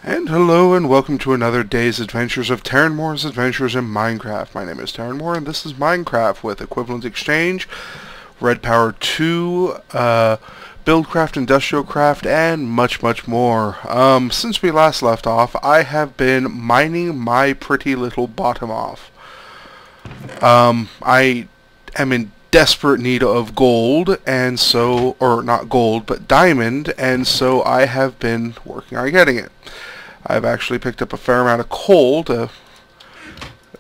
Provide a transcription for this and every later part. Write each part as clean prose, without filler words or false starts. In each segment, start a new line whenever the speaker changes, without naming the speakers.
And hello and welcome to another day's adventures of Tarenmor's Adventures in Minecraft. My name is Tarenmor and this is Minecraft with Equivalent Exchange, Red Power 2, Buildcraft, Industrial Craft, and much more. Since we last left off, I have been mining my pretty little bottom off. I am in desperate need of gold, and so, or not gold, but diamond, and so I have been working on getting it. I've actually picked up a fair amount of coal to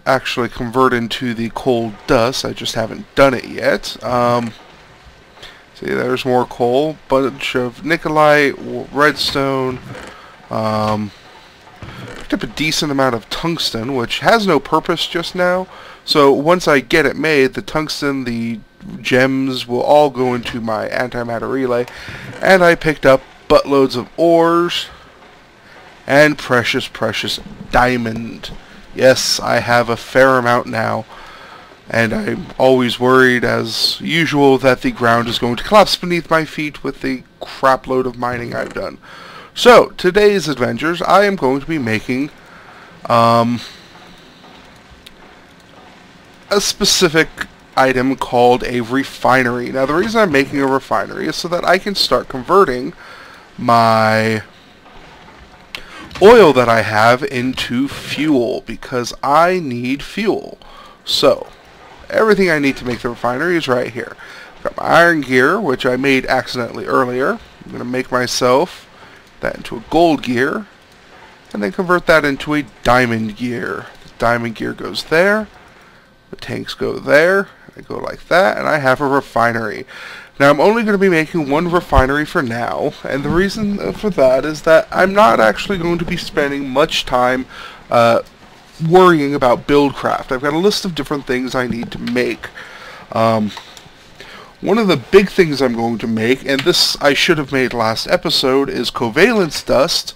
actually convert into the coal dust. I just haven't done it yet. See, there's more coal, bunch of nickelite, redstone, picked up a decent amount of tungsten, which has no purpose just now. So once I get it made, the tungsten, the gems will all go into my antimatter relay, and I picked up buttloads of ores and precious diamond. Yes, I have a fair amount now, and I'm always worried, as usual, that the ground is going to collapse beneath my feet with the crap load of mining I've done. So, today's adventures, I am going to be making a specific item called a refinery. Now, the reason I'm making a refinery is so that I can start converting my oil that I have into fuel, because I need fuel. So, everything I need to make the refinery is right here. I've got my iron gear, which I made accidentally earlier. I'm going to make myself that into a gold gear, and then convert that into a diamond gear. The diamond gear goes there, the tanks go there, I go like that, and I have a refinery. Now, I'm only going to be making one refinery for now, and the reason for that is that I'm not actually going to be spending much time worrying about Buildcraft. I've got a list of different things I need to make. One of the big things I'm going to make, and this I should have made last episode, is covalence dust,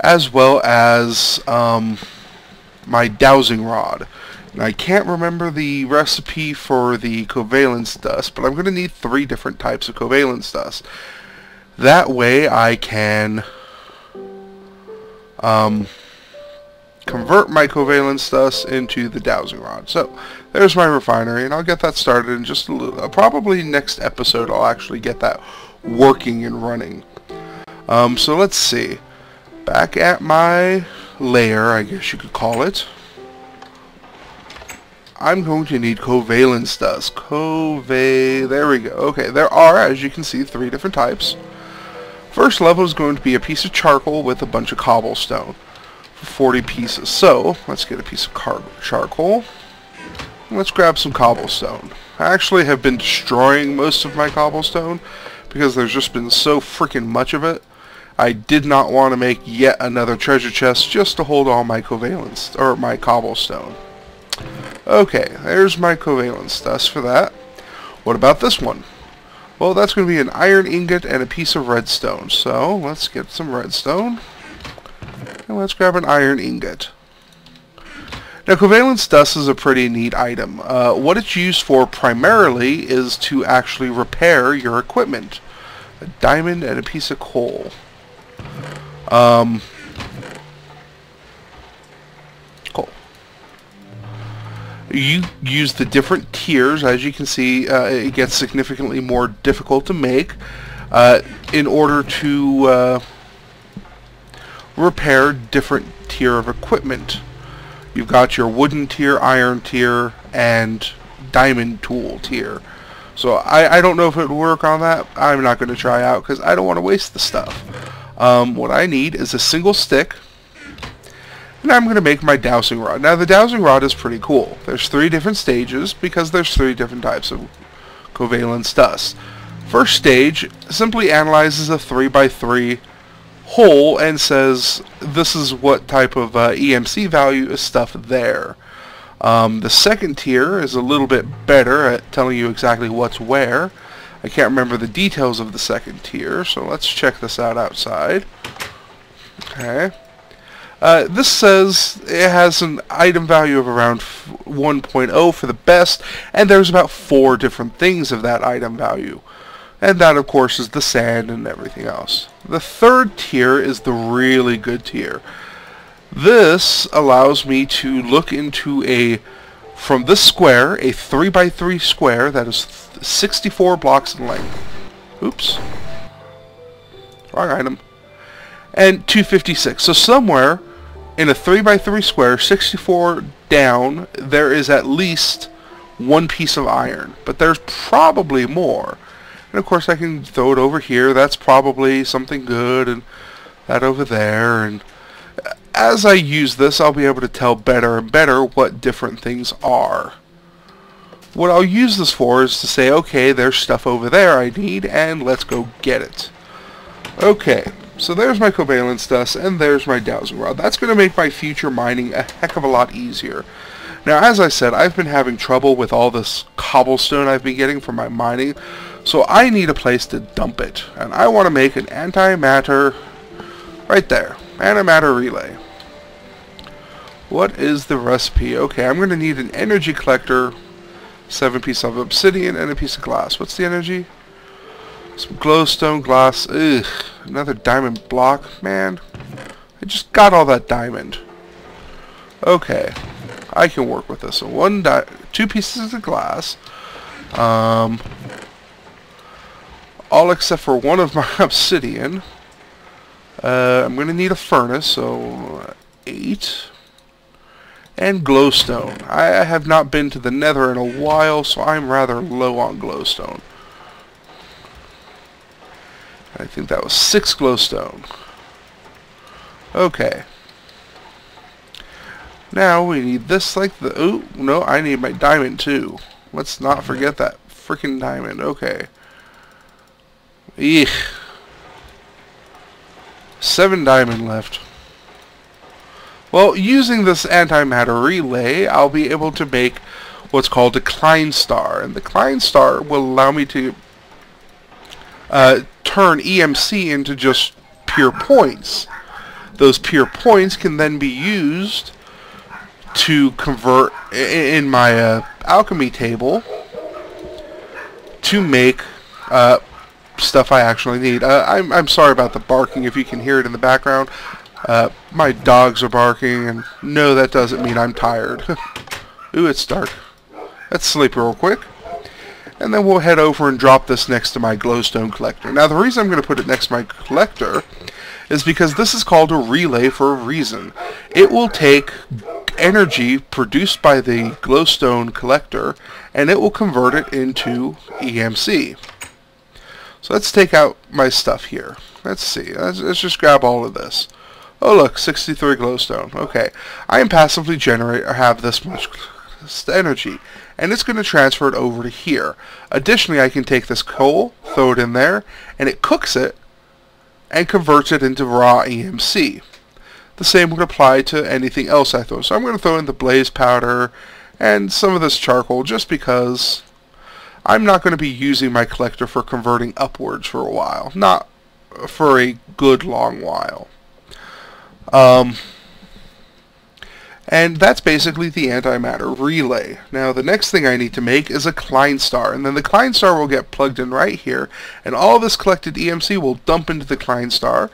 as well as my dowsing rod. And I can't remember the recipe for the covalence dust, but I'm going to need 3 different types of covalence dust. That way I can convert my covalence dust into the dowsing rod. So, there's my refinery, and I'll get that started in just a little, probably next episode I'll actually get that working and running. So let's see. Back at my lair, I guess you could call it, I'm going to need covalence dust. There we go. Okay, there are, as you can see, 3 different types. First level is going to be a piece of charcoal with a bunch of cobblestone for 40 pieces. So, let's get a piece of charcoal. Let's grab some cobblestone. I actually have been destroying most of my cobblestone because there's just been so freaking much of it. I did not want to make yet another treasure chest just to hold all my covalence, or my cobblestone. Okay, there's my covalence dust for that. What about this one? Well, that's going to be an iron ingot and a piece of redstone. So, let's get some redstone. And let's grab an iron ingot. Now, covalence dust is a pretty neat item. What it's used for primarily is to actually repair your equipment. A diamond and a piece of coal. You use the different tiers. As you can see, it gets significantly more difficult to make in order to repair different tier of equipment. You've got your wooden tier, iron tier, and diamond tool tier. So I don't know if it would work on that. I'm not going to try out because I don't want to waste the stuff. What I need is a single stick, and I'm going to make my dowsing rod. Now, the dowsing rod is pretty cool. There's 3 different stages because there's 3 different types of covalence dust. First stage simply analyzes a 3x3 hole and says this is what type of EMC value is stuff there. The second tier is a little bit better at telling you exactly what's where. I can't remember the details of the second tier, so let's check this out outside. Okay. This says it has an item value of around 1.0 for the best, and there's about 4 different things of that item value. And that, of course, is the sand and everything else. The third tier is the really good tier. This allows me to look into from this square, a 3x3 square that is 64 blocks in length. Oops. Wrong item. And 256. So somewhere in a 3x3 square, 64 down, there is at least one piece of iron. But there's probably more. And of course I can throw it over here. That's probably something good. And that over there. And as I use this, I'll be able to tell better and better what different things are. What I'll use this for is to say, okay, there's stuff over there I need, and let's go get it. Okay, so there's my covalence dust, and there's my dowsing rod. That's going to make my future mining a heck of a lot easier. Now, as I said, I've been having trouble with all this cobblestone I've been getting from my mining, so I need a place to dump it. And I want to make an antimatter right there. Antimatter relay. What is the recipe? Okay, I'm going to need an energy collector, 7 pieces of obsidian, and a piece of glass. What's the energy? Some glowstone, glass. Ugh, another diamond block. Man, I just got all that diamond. Okay, I can work with this. So 2 pieces of glass. All except for one of my obsidian. I'm going to need a furnace, so 8. And glowstone. I have not been to the nether in a while, so I'm rather low on glowstone. I think that was 6 glowstone. Okay. Now we need this like the... Ooh, no, I need my diamond too. Let's not forget that freaking diamond. Okay. Eek. 7 diamond left. Well, using this antimatter relay, I'll be able to make what's called a Klein star. And the Klein star will allow me to turn EMC into just pure points. Those pure points can then be used to convert in my alchemy table to make stuff I actually need. I'm sorry about the barking if you can hear it in the background. My dogs are barking, and no, that doesn't mean I'm tired. Ooh, it's dark. Let's sleep real quick. And then we'll head over and drop this next to my glowstone collector. Now, the reason I'm going to put it next to my collector is because this is called a relay for a reason. It will take energy produced by the glowstone collector, and it will convert it into EMC. So let's take out my stuff here. Let's see. Let's just grab all of this. Oh look, 63 glowstone. Okay, I am passively have this much energy, and it's going to transfer it over to here. Additionally, I can take this coal, throw it in there, and it cooks it and converts it into raw EMC. The same would apply to anything else I throw. So I'm going to throw in the blaze powder and some of this charcoal just because I'm not going to be using my collector for converting upwards for a while. Not for a good long while. And that's basically the antimatter relay. Now the next thing I need to make is a Klein star, and then the Klein star will get plugged in right here, and all this collected EMC will dump into the Klein star.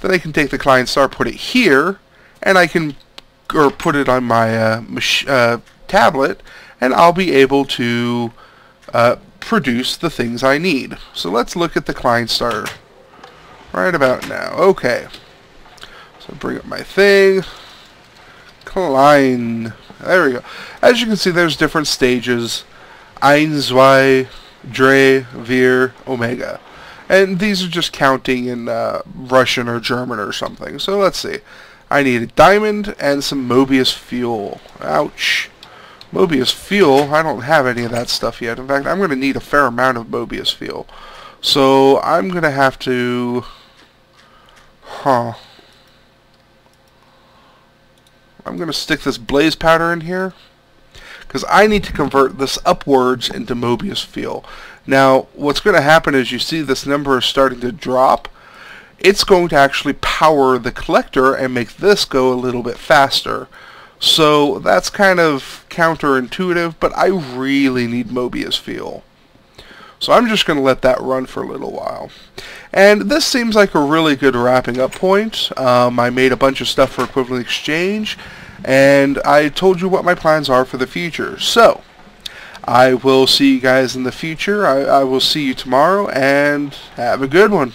Then I can take the Klein star, put it here, and I can put it on my tablet, and I'll be able to produce the things I need. So let's look at the Klein star right about now. Okay. So bring up my thing. Klein. There we go. As you can see, there's different stages. 1, 2, 3, 4, Omega. And these are just counting in Russian or German or something. So let's see. I need a diamond and some Mobius fuel. Ouch. Mobius fuel? I don't have any of that stuff yet. In fact, I'm going to need a fair amount of Mobius fuel. So I'm going to have to... I'm going to stick this blaze powder in here because I need to convert this upwards into Mobius fuel. Now, what's going to happen is you see this number is starting to drop. It's going to actually power the collector and make this go a little bit faster. So that's kind of counterintuitive, but I really need Mobius fuel. So I'm just going to let that run for a little while. And this seems like a really good wrapping up point. I made a bunch of stuff for equivalent exchange, and I told you what my plans are for the future. So I will see you guys in the future. I will see you tomorrow, and have a good one.